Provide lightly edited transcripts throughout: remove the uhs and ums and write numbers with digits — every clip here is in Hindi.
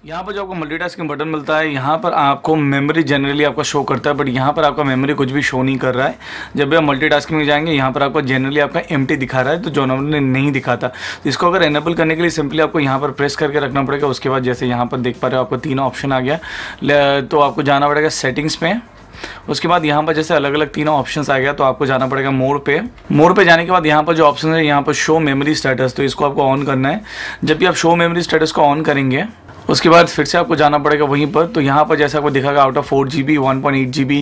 यहाँ पर जो आपको मल्टीटास्किंग बटन मिलता है, यहाँ पर आपको मेमोरी जनरली आपका शो करता है, बट यहाँ पर आपका मेमोरी कुछ भी शो नहीं कर रहा है। जब भी आप मल्टीटास्किंग में जाएंगे यहाँ पर आपको जनरली आपका एम्प्टी दिखा रहा है, तो जो नॉर्मली नहीं दिखाता। तो इसको अगर एनेबल करने के लिए सिंपली आपको यहाँ पर प्रेस करके रखना पड़ेगा। उसके बाद जैसे यहाँ पर देख पा रहे हो आपको 3 ऑप्शन आ गया, तो आपको जाना पड़ेगा सेटिंग्स में। उसके बाद यहाँ पर जैसे अलग अलग 3 ऑप्शंस आ गया, तो आपको जाना पड़ेगा मोड पे। मोड पे जाने के बाद यहाँ पर जो ऑप्शन है यहाँ पर शो मेमोरी स्टेटस, तो इसको आपको ऑन करना है। जब भी आप शो मेमोरी स्टेटस को ऑन करेंगे उसके बाद फिर से आपको जाना पड़ेगा वहीं पर। तो यहाँ पर जैसे आपको दिखागा out of 4 GB 1.8 GB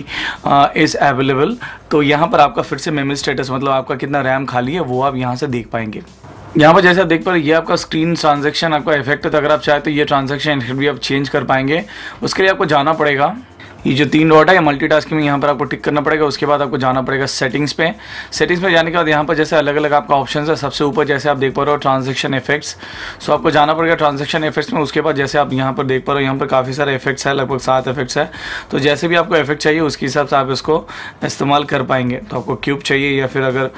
is available. तो यहाँ पर आपका फिर से मेमोरी स्टेटस मतलब आपका कितना रैम खाली है वो आप यहाँ से देख पाएंगे। यहाँ पर जैसे आप देख पा रहे हैं ये आपका स्क्रीन ट्रांजैक्शन आपका इफेक्ट है। तो अगर आप चाहे तो ये ट्रांजैक्शन भी आप चेंज कर पाएंगे। उसके लिए आपको जाना पड़ेगा, ये जो 3 डॉट है मल्टीटास्किंग में यहाँ पर आपको टिक करना पड़ेगा। उसके बाद आपको जाना पड़ेगा सेटिंग्स पे। सेटिंग्स पे जाने के बाद यहाँ पर जैसे अलग अलग आपका ऑप्शन है, सबसे ऊपर जैसे आप देख पा रहे हो ट्रांजैक्शन इफेक्ट्स। सो आपको जाना पड़ेगा ट्रांजैक्शन इफेक्ट्स में। उसके बाद जैसे आप यहाँ पर देख पा रहे हो यहाँ पर काफ़ी सारे इफेक्ट्स है, लगभग 7 इफेक्ट्स है। तो जैसे भी आपको इफेक्ट चाहिए उसके हिसाब से आप इसको इस्तेमाल कर पाएंगे। तो आपको क्यूब चाहिए या फिर अगर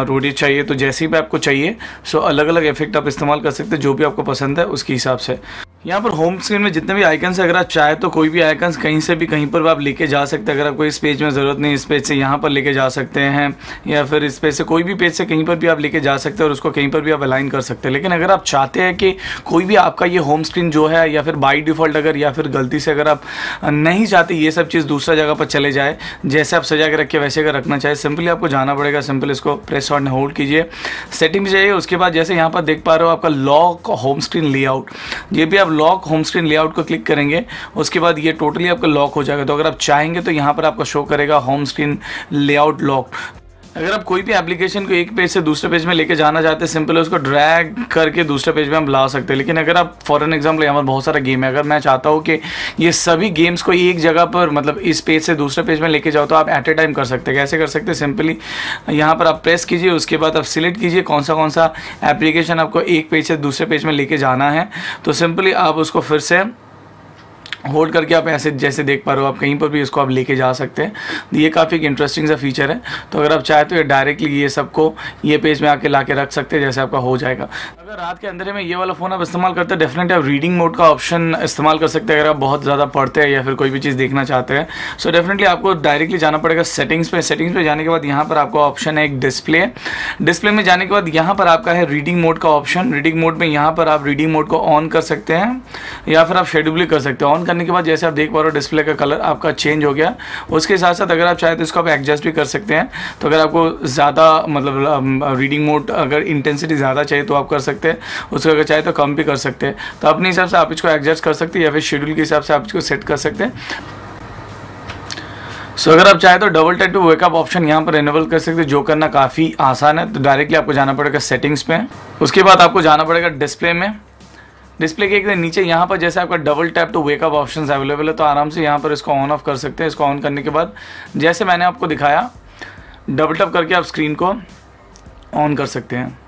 रोडी चाहिए, तो जैसे भी आपको चाहिए सो अलग अलग इफेक्ट आप इस्तेमाल कर सकते हैं, जो भी आपको पसंद है उसके हिसाब से। यहाँ पर होम स्क्रीन में जितने भी आइकन्स है, अगर आप चाहे तो कोई भी आइकन्स कहीं से भी कहीं पर भी आप लेके जा सकते हैं। अगर आपको इस पेज में ज़रूरत नहीं, इस पेज से यहाँ पर लेके जा सकते हैं, या फिर इस पेज से कोई भी पेज से कहीं पर भी आप लेके जा सकते हैं और उसको कहीं पर भी आप अलाइन कर सकते हैं। लेकिन अगर आप चाहते हैं कि कोई भी आपका ये होम स्क्रीन जो है या फिर बाई डिफ़ॉल्ट अगर या फिर गलती से अगर आप नहीं चाहते ये सब चीज़ दूसरा जगह पर चले जाए, जैसे आप सजा के रखे वैसे अगर रखना चाहे, सिंपली आपको जाना पड़ेगा। सिंपल इसको प्रेस और होल्ड कीजिए, सेटिंग में जाइए। उसके बाद जैसे यहाँ पर देख पा रहे हो आपका लॉक होम स्क्रीन लेआउट, ये भी आप लॉक होम स्क्रीन लेआउट को क्लिक करेंगे उसके बाद ये टोटली आपका लॉक हो जाएगा। तो अगर आप चाहेंगे तो यहाँ पर आपका शो करेगा होम स्क्रीन लेआउट लॉक। अगर आप कोई भी एप्लीकेशन को एक पेज से दूसरे पेज में लेके जाना चाहते हैं, सिंपल उसको ड्रैग करके दूसरे पेज में हम ला सकते हैं। लेकिन अगर आप फॉर एन एग्जाम्पल यहाँ पर बहुत सारा गेम है, अगर मैं चाहता हूँ कि ये सभी गेम्स को एक जगह पर मतलब इस पेज से दूसरे पेज में लेके जाओ, तो आप एट ए टाइम कर सकते हैं। कैसे कर सकते हैं, सिंपली यहाँ पर आप प्रेस कीजिए, उसके बाद आप सिलेक्ट कीजिए कौन सा एप्लीकेशन आपको एक पेज से दूसरे पेज में लेके जाना है। तो सिंपली आप उसको फिर से होल्ड करके आप ऐसे जैसे देख पा रहे हो आप कहीं पर भी इसको आप लेके जा सकते हैं। ये काफ़ी एक इंटरेस्टिंग सा फीचर है। तो अगर आप चाहे तो ये डायरेक्टली ये सबको ये पेज में आके ला के रख सकते हैं, जैसे आपका हो जाएगा। अगर रात के अंधेरे में ये वाला फ़ोन आप इस्तेमाल करते हैं, डेफिनेटली आप रीडिंग मोड का ऑप्शन इस्तेमाल कर सकते हैं। अगर आप बहुत ज़्यादा पढ़ते हैं या फिर कोई भी चीज़ देखना चाहते हैं, सो डेफिनेटली आपको डायरेक्टली जाना पड़ेगा सेटिंग्स पे। सेटिंग्स पे जाने के बाद यहाँ पर आपका ऑप्शन है एक डिस्प्ले। डिस्प्ले में जाने के बाद यहाँ पर आपका है रीडिंग मोड का ऑप्शन। रीडिंग मोड में यहाँ पर आप रीडिंग मोड को ऑन कर सकते हैं या फिर आप शेड्यूल कर सकते हैं। ऑन करने के बाद जैसे आप देख पा रहे हो डिस्प्ले का कलर आपका चेंज हो गया। उसके साथ साथ अगर आप चाहे तो इसको आप एडजस्ट भी कर सकते हैं। तो अगर आपको ज़्यादा मतलब रीडिंग मोड अगर इंटेंसिटी ज़्यादा चाहिए तो आप कर सकते हैं, उसको अगर चाहे तो कम भी कर सकते हैं। तो अपने हिसाब से आप इसको एडजस्ट कर सकते हैं या फिर शेड्यूल के हिसाब से आप इसको सेट कर सकते हैं। सो अगर आप चाहे तो double tap to wake up option यहाँ पर इनेबल कर सकते हैं, जो करना काफ़ी आसान है। तो डायरेक्टली आपको जाना पड़ेगा सेटिंग्स पे। उसके बाद आपको जाना पड़ेगा डिस्प्ले में। डिस्प्ले के एकदम नीचे यहाँ पर जैसे आपका double tap to wake up options available है, तो आराम से यहाँ पर इसको ऑन ऑफ कर सकते हैं। इसको ऑन करने के बाद जैसे मैंने आपको दिखाया डबल टैप करके आप स्क्रीन को ऑन कर सकते हैं।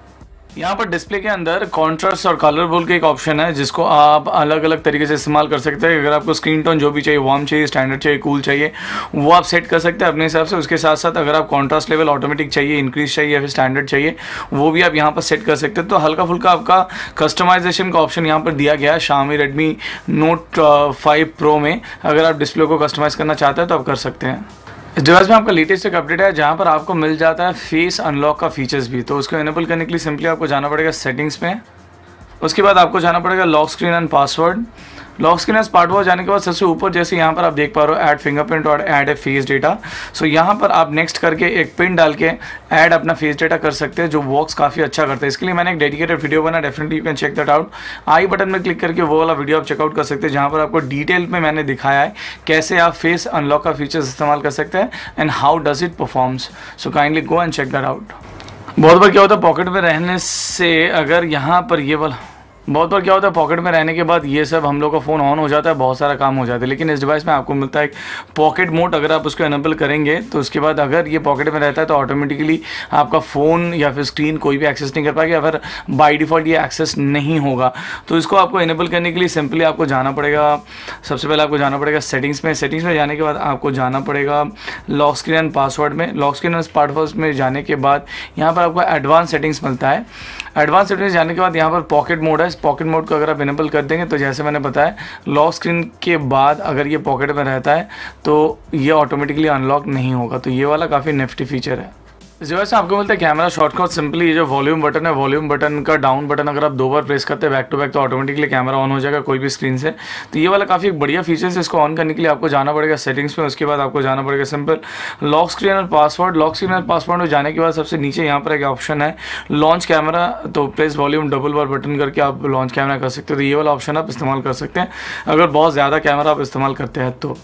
यहाँ पर डिस्प्ले के अंदर कॉन्ट्रास्ट और कलर बोल के एक ऑप्शन है, जिसको आप अलग अलग तरीके से इस्तेमाल कर सकते हैं। अगर आपको स्क्रीन टोन जो भी चाहिए, वार्म चाहिए, स्टैंडर्ड चाहिए, कूल चाहिए, वो आप सेट कर सकते हैं अपने हिसाब से। उसके साथ साथ अगर आप कॉन्ट्रास्ट लेवल ऑटोमेटिक चाहिए, इंक्रीज चाहिए या फिर स्टैंडर्ड चाहिए, वो भी आप यहाँ पर सेट कर सकते हैं। तो हल्का फुल्का आपका कस्टमाइजेशन का ऑप्शन यहाँ पर दिया गया है Xiaomi Redmi Note 5 Pro में। अगर आप डिस्प्ले को कस्टमाइज़ करना चाहते हैं तो आप कर सकते हैं। इस डिवाइस में आपका लेटेस्ट एक अपडेट है, जहाँ पर आपको मिल जाता है फेस अनलॉक का फीचर्स भी। तो उसको इनेबल करने के लिए सिंपली आपको जाना पड़ेगा सेटिंग्स में। उसके बाद आपको जाना पड़ेगा lock screen and password. Lock screen and password जाने के बाद सबसे ऊपर जैसे यहाँ पर आप देख पा रहे हो ऐड फिंगरप्रिंट और ऐड ए फेस डेटा। सो यहाँ पर आप नेक्स्ट करके एक पिन डाल के ऐड अपना फेस डेटा कर सकते हैं, जो वर्क्स काफ़ी अच्छा करता है। इसके लिए मैंने एक डेडिकेटेड वीडियो बना, definitely you can check that out. I button में क्लिक करके वो वाला वीडियो आप चेकआउट कर सकते हैं, जहाँ पर आपको डिटेल में मैंने दिखाया है कैसे आप फेस अनलॉक का फीचर्स इस्तेमाल कर सकते हैं and how does it performs. So kindly go and check that out. बहुत बार क्या होता है पॉकेट में रहने से, अगर यहाँ पर ये वाला बहुत बार क्या होता है पॉकेट में रहने के बाद ये सब हम लोग का फ़ोन ऑन हो जाता है, बहुत सारा काम हो जाता है। लेकिन इस डिवाइस में आपको मिलता है एक पॉकेट मोड। अगर आप उसको इनेबल करेंगे तो उसके बाद अगर ये पॉकेट में रहता है तो ऑटोमेटिकली आपका फ़ोन या फिर स्क्रीन कोई भी एक्सेस नहीं कर पाएगा, या फिर बाई डिफ़ॉल्ट ये एक्सेस नहीं होगा। तो इसको आपको इनेबल करने के लिए सिंपली आपको जाना पड़ेगा, सबसे पहले आपको जाना पड़ेगा सेटिंग्स में। सेटिंग्स में जाने के बाद आपको जाना पड़ेगा लॉक स्क्रीन एंड पासवर्ड में। लॉक स्क्रीन एंड पासवर्ड में जाने के बाद यहाँ पर आपको एडवांस सेटिंग्स मिलता है। एडवांस सेटिंग्स जाने के बाद यहाँ पर पॉकेट मोड है। इस पॉकेट मोड को अगर आप इनेबल कर देंगे तो जैसे मैंने बताया लॉक स्क्रीन के बाद अगर ये पॉकेट में रहता है तो ये ऑटोमेटिकली अनलॉक नहीं होगा। तो ये वाला काफ़ी निफ्टी फीचर है। इस वजह से आपको मिलता है कैमरा शॉर्टकट। सिंपली ये जो वॉल्यूम बटन है, वॉल्यूम बटन का डाउन बटन अगर आप 2 बार प्रेस करते हैं बैक टू बैक तो ऑटोमेटिकली कैमरा ऑन हो जाएगा कोई भी स्क्रीन से। तो ये वाला काफ़ी बढ़िया फीचर्स है। इसको ऑन करने के लिए आपको जाना पड़ेगा सेटिंग्स में, उसके बाद आपको जाना पड़ेगा सिंपल लॉक स्क्रीन और पासवर्ड। लॉक स्क्रीन और पासवर्ड में जाने के बाद सबसे नीचे यहाँ पर एक ऑप्शन है लॉन्च कैमरा, तो प्रेस वॉल्यूम डबल बार बटन करके आप लॉन्च कैमरा कर सकते हो। तो ये वाला ऑप्शन आप इस्तेमाल कर सकते हैं अगर बहुत ज़्यादा कैमरा आप इस्तेमाल करते हैं तो।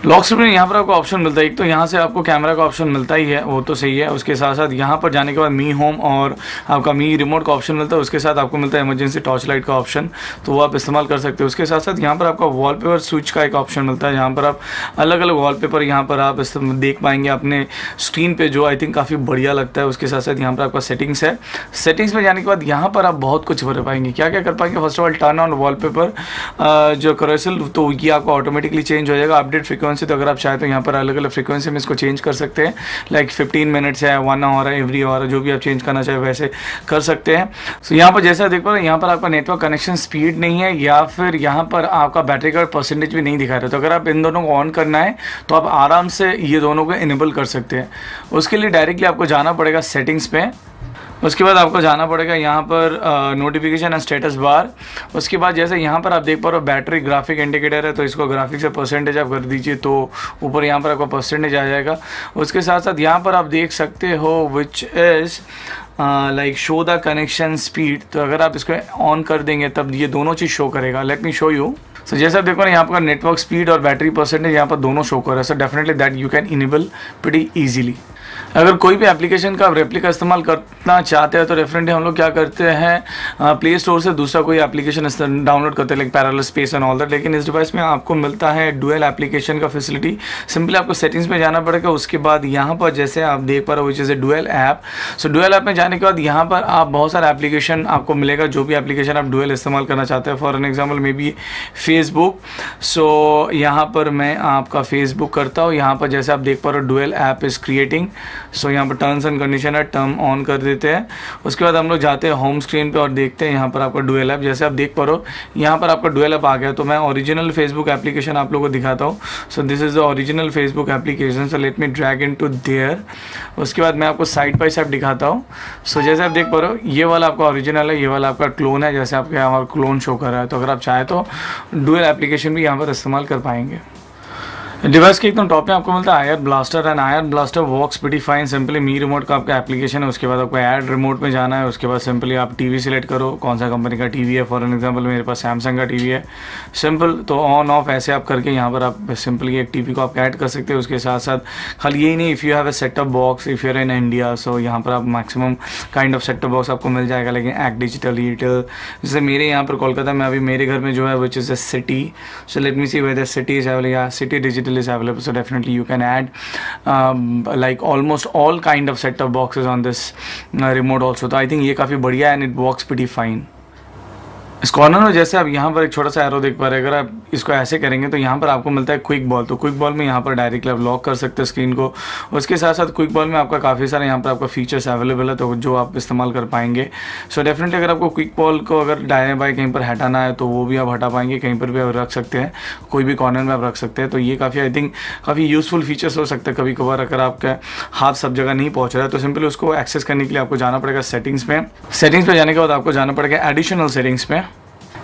लॉक स्क्रीन में यहाँ पर आपको ऑप्शन मिलता है, एक तो यहाँ से आपको कैमरा का ऑप्शन मिलता ही है, वो तो सही है। उसके साथ साथ यहाँ पर जाने के बाद मी होम और आपका मी रिमोट का ऑप्शन मिलता है। उसके साथ आपको मिलता है इमरजेंसी टॉर्च लाइट का ऑप्शन, तो वो आप इस्तेमाल कर सकते हो। उसके साथ साथ यहाँ पर आपका वॉलपेपर स्विच का एक ऑप्शन मिलता है, जहाँ पर आप अलग अलग वॉलपेपर यहाँ पर आप देख पाएंगे अपने स्क्रीन पर, जो आई थिंक काफ़ी बढ़िया लगता है। उसके साथ साथ यहाँ पर आपका सेटिंग्स है। सेटिंग्स में जाने के बाद यहाँ पर आप बहुत कुछ कर पाएंगे। क्या क्या कर पाएंगे? First of all turn on wallpaper जो करेसल, तो ये आपको ऑटोमेटिकली चेंज हो जाएगा। अपडेट फ्रीक्वेंसी, तो अगर आप चाहे तो यहाँ पर अलग अलग फ्रीक्वेंसी में इसको चेंज कर सकते हैं, लाइक 15 मिनट्स है, 1 आवर है, एवरी आवर, जो भी आप चेंज करना चाहे वैसे कर सकते हैं। तो यहाँ पर जैसा देख पा रहे हैं यहाँ पर आपका नेटवर्क कनेक्शन स्पीड नहीं है या फिर यहाँ पर आपका बैटरी का परसेंटेज भी नहीं दिखा रहा है। तो अगर आप इन दोनों को ऑन करना है तो आप आराम से ये दोनों को इनेबल कर सकते हैं। उसके लिए डायरेक्टली आपको जाना पड़ेगा सेटिंग्स पे। उसके बाद आपको जाना पड़ेगा यहाँ पर नोटिफिकेशन एंड स्टेटस बार। उसके बाद जैसे यहाँ पर आप देख पा रहे हो बैटरी ग्राफिक इंडिकेटर है, तो इसको ग्राफिक से परसेंटेज आप कर दीजिए तो ऊपर यहाँ पर आपका परसेंटेज आ जाएगा। उसके साथ साथ यहाँ पर आप देख सकते हो which is like show the connection speed. तो अगर आप इसको ऑन कर देंगे तब ये दोनों चीज़ शो करेगा। Let me show you. So जैसे आप देखो ना यहाँ पर नेटवर्क स्पीड और बैटरी परसेंटेज यहाँ पर दोनों शो कर रहा है। So definitely that you can enable pretty easily. अगर कोई भी एप्लीकेशन का आप रेप्लिका इस्तेमाल करना चाहते हैं तो डेफिनेटली हम लोग क्या करते हैं प्ले स्टोर से दूसरा कोई एप्लीकेशन डाउनलोड करते हैं, like parallel space and all that. लेकिन इस डिवाइस में आपको मिलता है डुअल एप्लीकेशन का फैसिलिटी। सिंपली आपको सेटिंग्स में जाना पड़ेगा। उसके बाद यहाँ पर जैसे आप देख पा रहे हो which is A dual app. So dual app में जाने के बाद यहाँ पर आप बहुत सारे एप्लीकेशन आपको मिलेगा, जो भी एप्लीकेशन आप डुअल इस्तेमाल करना चाहते हैं। For an example may be Facebook. So यहाँ पर मैं आपका फेसबुक करता हूँ। यहाँ पर जैसे आप देख पा रहे हो डुअल ऐप इज़ क्रिएटिंग। सो यहाँ पर टर्म्स एंड कंडीशन है, टर्म ऑन कर देते हैं। उसके बाद हम लोग जाते हैं होम स्क्रीन पे और देखते हैं यहाँ पर आपका डुअल ऐप। जैसे आप देख पा रहे हो यहाँ पर आपका डुअल ऐप आ गया। तो मैं ओरिजिनल फेसबुक एप्लीकेशन आप लोगों को दिखाता हूँ। So this is the original Facebook application. So let me drag in to there. उसके बाद मैं आपको साइड बाई साइड दिखाता हूँ। सो जैसे आप देख पा रहे हो ये वाला आपका ओरिजिनल है, ये वाला आपका क्लोन है। जैसे आपके यहाँ क्लोन शो कर रहा है, तो अगर आप चाहे तो डुअल एप्लीकेशन भी यहाँ पर इस्तेमाल कर पाएंगे। डिवाइस के एकदम टॉप में आपको मिलता है IR blaster and IR blaster works pretty fine. Simply me remote का आपका एप्लीकेशन है। उसके बाद आपको ऐड रिमोट में जाना है। उसके बाद सिंपली आप टीवी सिलेक्ट करो, कौन सा कंपनी का टीवी है। फॉर एन एग्जांपल मेरे पास सैमसंग का टीवी है। सिंपल तो ऑन ऑफ ऐसे आप करके यहाँ पर आप सिंपली एक टीवी को आप ऐड कर सकते हो। उसके साथ साथ खाली यही नहीं, if you have a setup box, if you are in India, so यहाँ पर आप maximum kind of setup box आपको मिल जाएगा। लेकिन एक्ट डिजिटल ईटल, जैसे मेरे यहाँ पर कोलकाता में अभी मेरे घर में जो है which is a city. So let me see whether city is available या city digital is available. So definitely you can add like almost all kind of set-top boxes on this remote also. तो I think ये काफ़ी बढ़िया and it works pretty fine. इस कॉर्नर में जैसे आप यहाँ पर एक छोटा सा एरो देख पा रहे हैं, अगर आप इसको ऐसे करेंगे तो यहाँ पर आपको मिलता है क्विक बॉल। तो क्विक बॉल में यहाँ पर डायरेक्टली आप लॉक कर सकते हैं स्क्रीन को। उसके साथ साथ क्विक बॉल में आपका काफ़ी सारे यहाँ पर आपका फीचर्स अवेलेबल है, तो जो आप इस्तेमाल कर पाएंगे। सो डेफिनेटली अगर आपको क्विक बॉल को अगर दाएं बाएं कहीं पर हटाना है तो वो भी आप हटा पाएंगे, कहीं पर भी आप रख सकते हैं, कोई भी कॉर्नर में आप रख सकते हैं। तो ये काफ़ी आई थिंक काफ़ी यूज़फुल फीचर्स हो सकते हैं। कभी कभार अगर आपका हाथ सब जगह नहीं पहुँच रहा है तो सिंपली उसको एक्सेस करने के लिए आपको जाना पड़ेगा सेटिंग्स में। सेटिंग्स पे जाने के बाद आपको जाना पड़ेगा एडिशनल सेटिंग्स पे।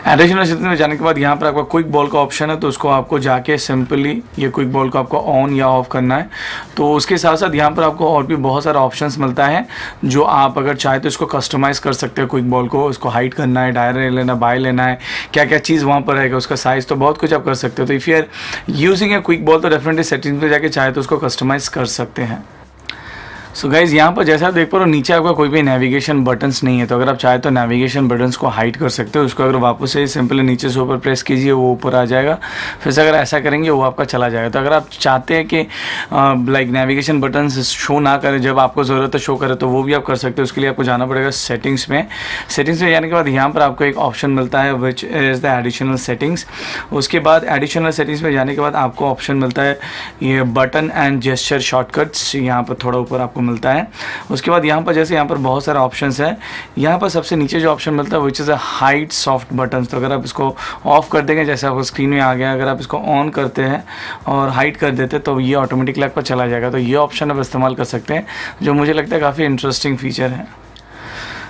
एडिशनल सेटिंग्स में जाने के बाद यहाँ पर आपका क्विक बॉल का ऑप्शन है, तो उसको आपको जाके सिंपली ये क्विक बॉल को आपको ऑन या ऑफ करना है। तो उसके साथ साथ यहाँ पर आपको और भी बहुत सारा ऑप्शंस मिलता है, जो आप अगर चाहे तो इसको कस्टमाइज़ कर सकते हो। क्विक बॉल को उसको हाइड करना है, डायरेक्ट लेना, बाय लेना है, क्या क्या चीज़ वहाँ पर रहेगा, उसका साइज़, तो बहुत कुछ आप कर सकते हो। तो if you are using a quick ball तो डेफिनेटली सेटिंग्स पे जाके चाहे तो उसको कस्टमाइज़ कर सकते हैं। सो गाइज यहाँ पर जैसा आप देख पा रहे हो नीचे आपका कोई भी नेविगेशन बटन्स नहीं है, तो अगर आप चाहे तो नेविगेशन बटन्स को हाइड कर सकते हो। उसको अगर वापस से सिंपली नीचे से ऊपर प्रेस कीजिए वो ऊपर आ जाएगा, फिर से अगर ऐसा करेंगे वो आपका चला जाएगा। तो अगर आप चाहते हैं कि लाइक नेविगेशन बटन्स शो ना करें, जब आपको ज़रूरत है शो करे, तो वो भी आप कर सकते हो। उसके लिए आपको जाना पड़ेगा सेटिंग्स में। सेटिंग्स में जाने के बाद यहाँ पर आपको एक ऑप्शन मिलता है which is the additional settings. उसके बाद एडिशनल सेटिंग्स में जाने के बाद आपको ऑप्शन मिलता है ये बटन एंड जेस्चर शॉर्टकट्स। यहाँ पर थोड़ा ऊपर आपको मिलता है। उसके बाद यहाँ पर जैसे यहाँ पर बहुत सारे ऑप्शंस हैं, यहाँ पर सबसे नीचे जो ऑप्शन मिलता है which is a hide soft button. तो अगर आप इसको ऑफ कर देंगे, जैसे आपको स्क्रीन में आ गया, अगर आप इसको ऑन करते हैं और हाइड कर देते हैं तो ये ऑटोमेटिकली आपका चला जाएगा। तो ये ऑप्शन आप इस्तेमाल कर सकते हैं, जो मुझे लगता है काफ़ी इंटरेस्टिंग फीचर है।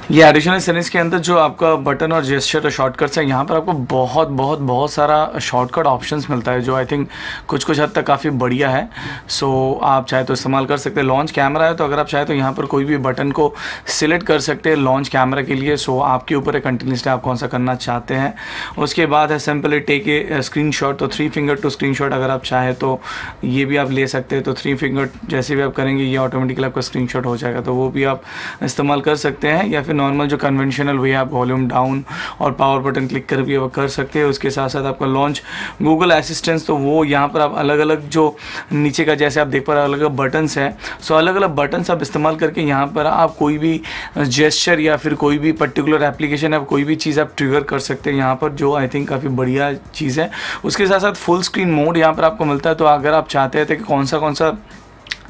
ये एडिशनल सेटिंग्स के अंदर जो आपका बटन और जेस्चर और शॉर्टकट्स हैं, यहाँ पर आपको बहुत सारा शॉर्टकट ऑप्शंस मिलता है, जो आई थिंक कुछ हद तक काफ़ी बढ़िया है। सो आप चाहे तो इस्तेमाल कर सकते हैं। लॉन्च कैमरा है, तो अगर आप चाहे तो यहाँ पर कोई भी बटन को सिलेक्ट कर सकते हैं लॉन्च कैमरा के लिए। सो आपके ऊपर है कंटिन्यूसली आप कौन सा करना चाहते हैं। उसके बाद है simply take a screenshot, तो 3 फिंगर टू स्क्रीन शॉट अगर आप चाहे तो ये भी आप ले सकते हैं। तो 3 फिंगर जैसे भी आप करेंगे ये ऑटोमेटिकली आपका स्क्रीन शॉट हो जाएगा, तो वो भी आप इस्तेमाल कर सकते हैं। या फिर नॉर्मल जो कन्वेंशनल वे आप वॉल्यूम डाउन और पावर बटन क्लिक कर भी कर सकते हैं। उसके साथ साथ आपका लॉन्च गूगल असिस्टेंस, तो वो यहाँ पर आप अलग अलग जो नीचे का जैसे आप देख पा रहे हैं अलग अलग बटन्स हैं। सो अलग अलग बटन्स आप इस्तेमाल करके यहाँ पर आप कोई भी जेस्चर या फिर कोई भी पर्टिकुलर एप्लीकेशन है, कोई भी चीज़ आप ट्रिगर कर सकते हैं यहाँ पर, जो आई थिंक काफ़ी बढ़िया चीज़ है। उसके साथ साथ फुल स्क्रीन मोड यहाँ पर आपको मिलता है। तो अगर आप चाहते हैं कि कौन सा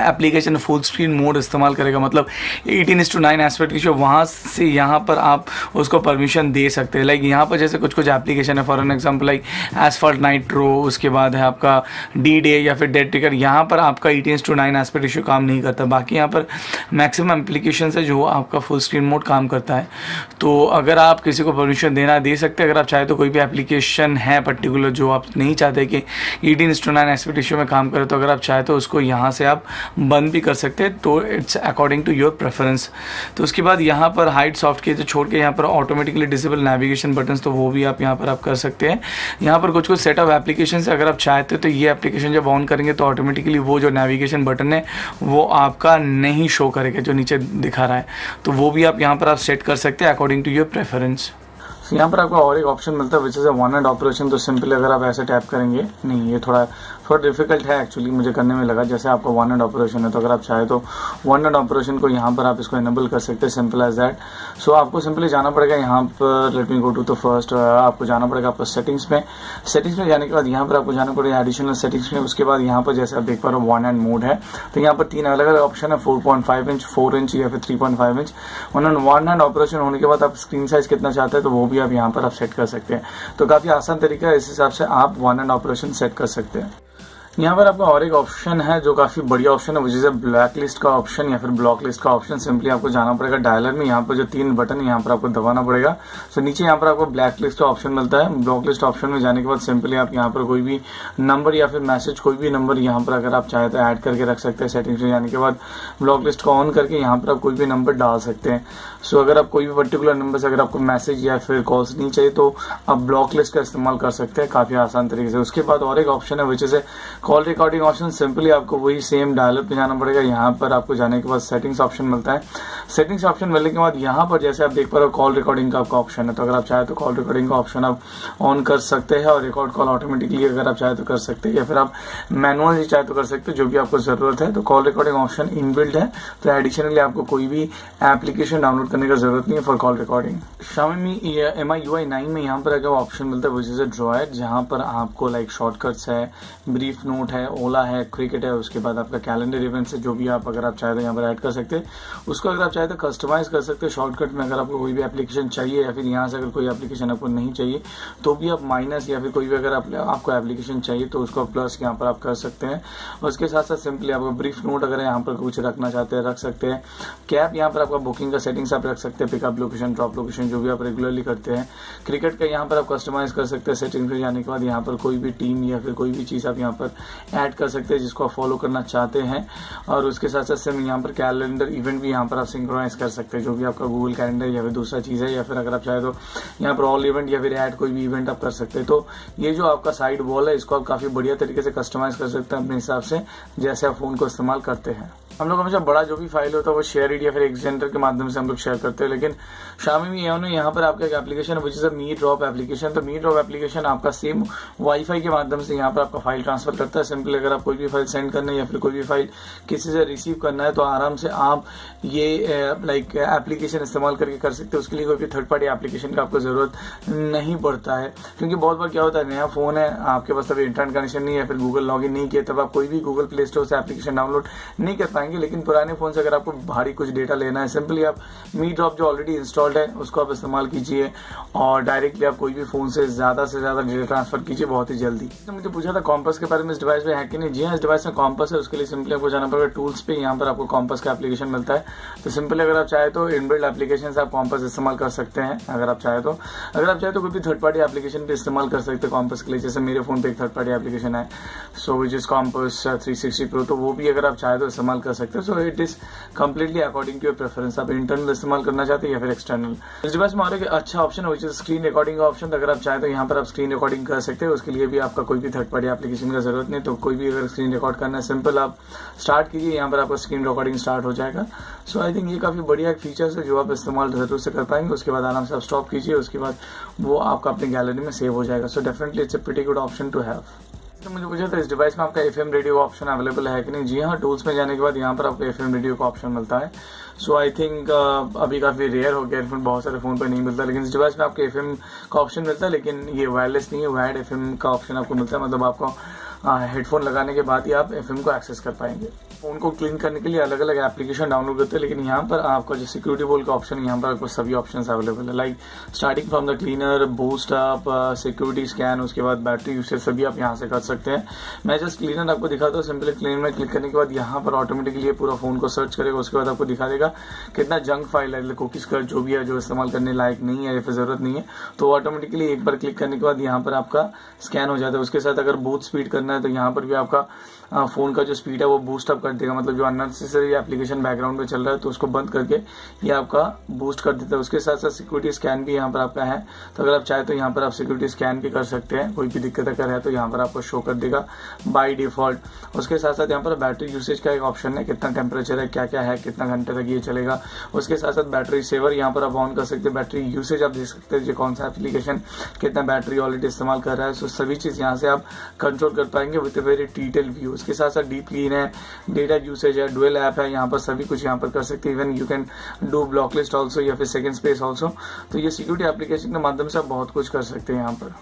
एप्लीकेशन फुल स्क्रीन मोड इस्तेमाल करेगा, मतलब 18:9 एस्पेक्ट रेशियो, वहाँ से यहाँ पर आप उसको परमिशन दे सकते हैं। लाइक यहाँ पर जैसे कुछ एप्लीकेशन है, for an example like asphalt nitro, उसके बाद है आपका D-Day या फिर डेड टिकट, यहाँ पर आपका 18:9 एस्पेक्ट रेशियो काम नहीं करता। बाकी यहाँ पर मैक्सिमम एप्लीकेशन है जो आपका फुल स्क्रीन मोड काम करता है। तो अगर आप किसी को परमिशन देना दे सकते हैं। अगर आप चाहे तो कोई भी एप्लीकेशन है पर्टिकुलर जो आप नहीं चाहते कि 18:9 एस्पेक्ट रेशियो में काम करे, तो अगर आप चाहे तो उसको यहाँ से आप बंद भी कर सकते हैं। तो it's according to your preference. तो उसके बाद यहाँ पर हाइड सॉफ्ट की जो छोड़ के यहाँ पर ऑटोमेटिकली डिसेबल नेविगेशन बटन्स, तो वो भी आप यहाँ पर आप कर सकते हैं। यहाँ पर कुछ सेट ऑफ एप्लीकेशन से अगर आप चाहते हैं तो ये एप्लीकेशन जब ऑन करेंगे तो ऑटोमेटिकली वो जो नेविगेशन बटन है वो आपका नहीं शो करेगा, जो नीचे दिखा रहा है। तो वो भी आप यहाँ पर आप सेट कर सकते हैं अकॉर्डिंग टू योर प्रेफरेंस। यहाँ पर आपको और एक ऑप्शन मिलता है which is a one hand operation. तो सिंपली अगर आप ऐसे टैप करेंगे, नहीं ये थोड़ा डिफिकल्ट है एक्चुअली, मुझे करने में लगा। जैसे आपको वन हैंड ऑपरेशन है, तो अगर आप चाहे तो वन हैंड ऑपरेशन को यहाँ पर आप इसको इनेबल कर सकते हैं, सिंपल एज दैट। सो आपको सिंपली जाना पड़ेगा यहाँ पर, let me go to the first, आपको जाना पड़ेगा आपको सेटिंग्स में। सेटिंग्स में जाने के बाद यहाँ पर आपको जाना पड़ेगा एडिशनल सेटिंग्स में। उसके बाद यहाँ पर जैसे आप देख पा रहे हो वन हैंड मोड है, तो यहाँ पर 3 अलग अलग ऑप्शन है, 4.5 इंच, 4 इंच या फिर 3.5 इंच। वन हैंड ऑपरेशन होने के बाद आप स्क्रीन साइज कितना चाहते हैं तो वो भी आप यहाँ पर आप सेट कर सकते हैं। तो काफी आसान तरीका है, इस हिसाब से आप वन हैंड ऑपरेशन सेट कर सकते हैं। यहाँ पर आपका और एक ऑप्शन है जो काफी बढ़िया ऑप्शन है, विच इज ब्लैक लिस्ट का ऑप्शन या फिर ब्लॉक लिस्ट का ऑप्शन। सिंपली आपको जाना पड़ेगा डायलर में, यहाँ पर जो 3 बटन है यहाँ पर आपको दबाना पड़ेगा। सो नीचे यहाँ पर आपको ब्लैक लिस्ट का ऑप्शन मिलता है। ब्लॉक लिस्ट ऑप्शन में जाने के बाद सिंपली आप यहाँ पर कोई भी नंबर या फिर मैसेज, कोई भी नंबर यहाँ पर अगर आप चाहे तो ऐड करके रख सकते हैं। सेटिंग्स में जाने के बाद ब्लॉक लिस्ट को ऑन करके यहाँ पर आप कोई भी नंबर डाल सकते हैं। सो अगर आप कोई भी पर्टिकुलर नंबर से अगर आपको मैसेज या फिर कॉल्स नहीं चाहिए तो आप ब्लॉक लिस्ट का इस्तेमाल कर सकते हैं काफी आसान तरीके से। उसके बाद और एक ऑप्शन है which is call recording option. Simply आपको वही सेम डायलर पे जाना पड़ेगा। यहाँ पर आपको जाने के बाद सेटिंग्स ऑप्शन मिलता है। सेटिंग्स ऑप्शन मिलने के बाद यहाँ पर जैसे आप देख पा रहे हो कॉल रिकॉर्डिंग का आपका ऑप्शन है, तो अगर आप चाहे तो कॉल रिकॉर्डिंग का ऑप्शन आप ऑन कर सकते हैं और रिकॉर्ड कॉल ऑटोमेटिकली अगर आप चाहे तो कर सकते हैं, या फिर आप मैनुअली चाहे तो कर सकते हैं, जो भी आपको जरूरत है। तो कॉल रिकॉर्डिंग ऑप्शन इनबिल्ट है, तो एडिशनली आपको कोई भी एप्लीकेशन डाउनलोड करने का जरूरत नहीं है for call recording. Xiaomi MI UI 9 में यहाँ पर ऑप्शन मिलता है विच इज ड्रॉयर, जहाँ पर आपको लाइक शॉर्टकट्स है, ब्रीफ नोट है, ओला है, क्रिकेट है, उसके बाद आपका कैलेंडर इवेंट्स है, जो भी आप अगर आप चाहे तो यहाँ पर ऐड कर सकते हैं। उसको अगर आप चाहे तो कस्टमाइज कर सकते हैं शॉर्टकट में। अगर आपको कोई भी एप्लीकेशन चाहिए या फिर यहाँ से अगर कोई एप्लीकेशन आपको नहीं चाहिए तो भी आप माइनस, या फिर कोई भी अगर आपको एप्लीकेशन चाहिए तो उसको प्लस यहाँ पर आप कर सकते हैं। उसके साथ साथ सिंपली आपको ब्रीफ नोट अगर यहाँ पर कुछ रखना चाहते हैं रख सकते हैं। कैप यहाँ पर आपका बुकिंग का सेटिंग्स आप रख सकते हैं, पिकअप लोकेशन, ड्रॉप लोकेशन, जो भी आप रेगुलरली करते हैं। क्रिकेट का यहाँ पर आप कस्टमाइज कर सकते हैं। सेटिंग पे जाने के बाद यहाँ पर कोई भी टीम या फिर कोई भी चीज आप यहाँ पर ऐड कर सकते हैं जिसको आप फॉलो करना चाहते हैं। और उसके साथ साथ सेम यहाँ पर कैलेंडर इवेंट भी यहाँ पर आप सिंक्रोनाइज कर सकते हैं, जो भी आपका गूगल कैलेंडर या फिर दूसरा चीज है, या फिर अगर आप चाहे तो यहाँ पर ऑल इवेंट या फिर ऐड कोई भी इवेंट आप कर सकते हैं। तो ये जो आपका साइड वॉल है इसको आप काफी बढ़िया तरीके से कस्टमाइज कर सकते हैं अपने हिसाब से, जैसे आप फोन को इस्तेमाल करते हैं। हम लोग हमेशा बड़ा जो भी फाइल होता है वो शेयर इट या फिर एक्सटेंडर के माध्यम से हम लोग शेयर करते हैं, लेकिन Xiaomi में यहाँ पर आपका एक application which is me drop application. तो मी ड्रॉप एप्लीकेशन आपका सेम वाईफाई के माध्यम से यहाँ पर आपका फाइल ट्रांसफर करता है। सिंपली अगर आप कोई भी फाइल सेंड करना है या फिर कोई भी फाइल किसी से रिसीव करना है तो आराम से आप ये लाइक एप्लीकेशन इस्तेमाल करके कर सकते हैं। उसके लिए कोई भी थर्ड पार्टी एप्लीकेशन का आपको जरूरत नहीं पड़ता है, क्योंकि बहुत बार क्या होता है नया फोन है, आपके पास अभी इंटरनेट कनेक्शन नहीं है, फिर गूगल लॉगिन नहीं किया, तब आप कोई भी गूगल प्ले स्टोर से एप्लीकेशन डाउनलोड नहीं कर पाएंगे। पाएंगे। लेकिन पुराने फोन से अगर आपको भारी कुछ डेटा लेना है, सिंपली आप मी ड्रॉप जो ऑलरेडी इंस्टॉल्ड है उसको आप इस्तेमाल कीजिए और डायरेक्टली आप कोई भी फोन से ज्यादा डेटा ट्रांसफर कीजिए बहुत ही जल्दी। तो मुझे पूछा था कॉम्पस के बारे में इस डिवाइस में है कि नहीं। जी हाँ, इस डिवाइस में कॉम्पस है। उसके लिए सिंपली आपको जाना पड़ेगा टूल्स पे, यहाँ पर आपको कॉम्पस का एप्लीकेशन मिलता है। तो सिंपली अगर आप चाहे तो इनबिल्ट एप्लीकेशन से आप कॉम्पस इस्तेमाल कर सकते हैं। अगर आप चाहे तो कोई भी थर्ड पार्टी एप्लीकेशन भी इस्तेमाल कर सकते हैं कॉम्पस के लिए। जैसे मेरे फोन पे एक थर्ड पार्टी एप्लीकेशन है सो विच इज कॉम्पस 360 प्रो, तो वो भी अगर आप चाहे तो इस्तेमाल कर सकते हैं। So it is completely according to your preference, आप इंटरनल इस्तेमाल करना चाहते हैं या फिर एक्सटर्नल। इस डिवाइस में और एक अच्छा ऑप्शन है विच इज स्क्रीन रिकॉर्डिंग का ऑप्शन। अगर आप चाहे तो यहाँ पर आप स्क्रीन रिकॉर्डिंग कर सकते हैं। उसके लिए भी आपका कोई भी थर्ड पार्टी एप्लीकेशन का जरूरत नहीं। तो कोई भी अगर स्क्रीन रिकॉर्ड करना है, सिंपल आप स्टार्ट कीजिए, यहाँ पर आपका स्क्रीन रिकॉर्डिंग स्टार्ट हो जाएगा। सो आई थिंक ये काफी बढ़िया एक फीचर है जो आप इस्तेमाल जरूर से कर पाएंगे। उसके बाद आराम से आप स्टॉप कीजिए, उसके बाद वो आपका अपनी गैलरी में सेव हो जाएगा। So definitely it's a pretty good option to have. तो मुझे पूछा था इस डिवाइस में आपका FM रेडियो का ऑप्शन अवेलेबल है कि नहीं। जी हाँ, टूल्स में जाने के बाद यहाँ पर आपको FM रेडियो का ऑप्शन मिलता है। सो आई थिंक अभी काफी रेयर हो गया, बहुत सारे फोन पर नहीं मिलता। लेकिन इस डिवाइस में आपको FM का ऑप्शन मिलता है, लेकिन ये वायरलेस नहीं है, वायर्ड FM का ऑप्शन आपको मिलता है। मतलब आपको हेडफोन लगाने के बाद ही आप FM को एक्सेस कर पाएंगे। फोन को क्लीन करने के लिए अलग अलग एप्लीकेशन डाउनलोड करते हैं, लेकिन यहाँ पर आपका जो सिक्योरिटी बोल का ऑप्शन है, यहाँ पर आपको सभी ऑप्शंस अवेलेबल है। Like starting from the cleaner, boost up, security scan, उसके बाद बैटरी यूसेज सभी आप यहाँ से कर सकते हैं। मैं जस्ट क्लीनर आपको दिखाता हूँ। सिंपली क्लीनर में क्लिक करने के बाद यहाँ पर ऑटोमेटिकली पूरा फोन को सर्च करेगा। उसके बाद आपको दिखा देगा कितना जंक फाइल है, कुकीज का जो भी है जो इस्तेमाल करने लायक नहीं है या फिर जरूरत नहीं है, तो ऑटोमेटिकली एक बार क्लिक करने के बाद यहाँ पर आपका स्कैन हो जाता है। उसके साथ अगर बूट स्पीड करना है तो यहाँ पर भी आपका फोन का जो स्पीड है वो बूस्ट अप कर देगा। मतलब जो अननेसेसरी एप्लीकेशन बैकग्राउंड में चल रहा है तो उसको बंद करके ये आपका बूस्ट कर देता है। उसके साथ साथ सिक्योरिटी स्कैन भी यहाँ पर आपका है। तो अगर आप चाहे तो यहाँ पर आप सिक्योरिटी स्कैन भी कर सकते हैं। कोई भी दिक्कत अगर है तो यहाँ पर आपको शो कर देगा बाय डिफॉल्ट। उसके साथ साथ यहाँ पर बैटरी यूसेज का एक ऑप्शन है, कितना टेम्परेचर है, क्या क्या है, कितना घंटे तक ये चलेगा। उसके साथ साथ बैटरी सेवर यहाँ पर आप ऑन कर सकते हैं। बैटरी यूसेज आप देख सकते हैं, जो कौन सा एप्लीकेशन कितना बैटरी ऑलरेडी इस्तेमाल कर रहा है। सो सभी चीज यहाँ से आप कंट्रोल कर पाएंगे with a very detail view. उसके साथ साथ डीप क्लीन है, डेटा यूसेज है, डुअल ऐप है, यहाँ पर सभी कुछ यहाँ पर कर सकते हैं। Even you can do block list also या फिर सेकंड स्पेस ऑल्सो। तो ये सिक्योरिटी एप्लीकेशन के माध्यम से आप बहुत कुछ कर सकते हैं यहाँ पर।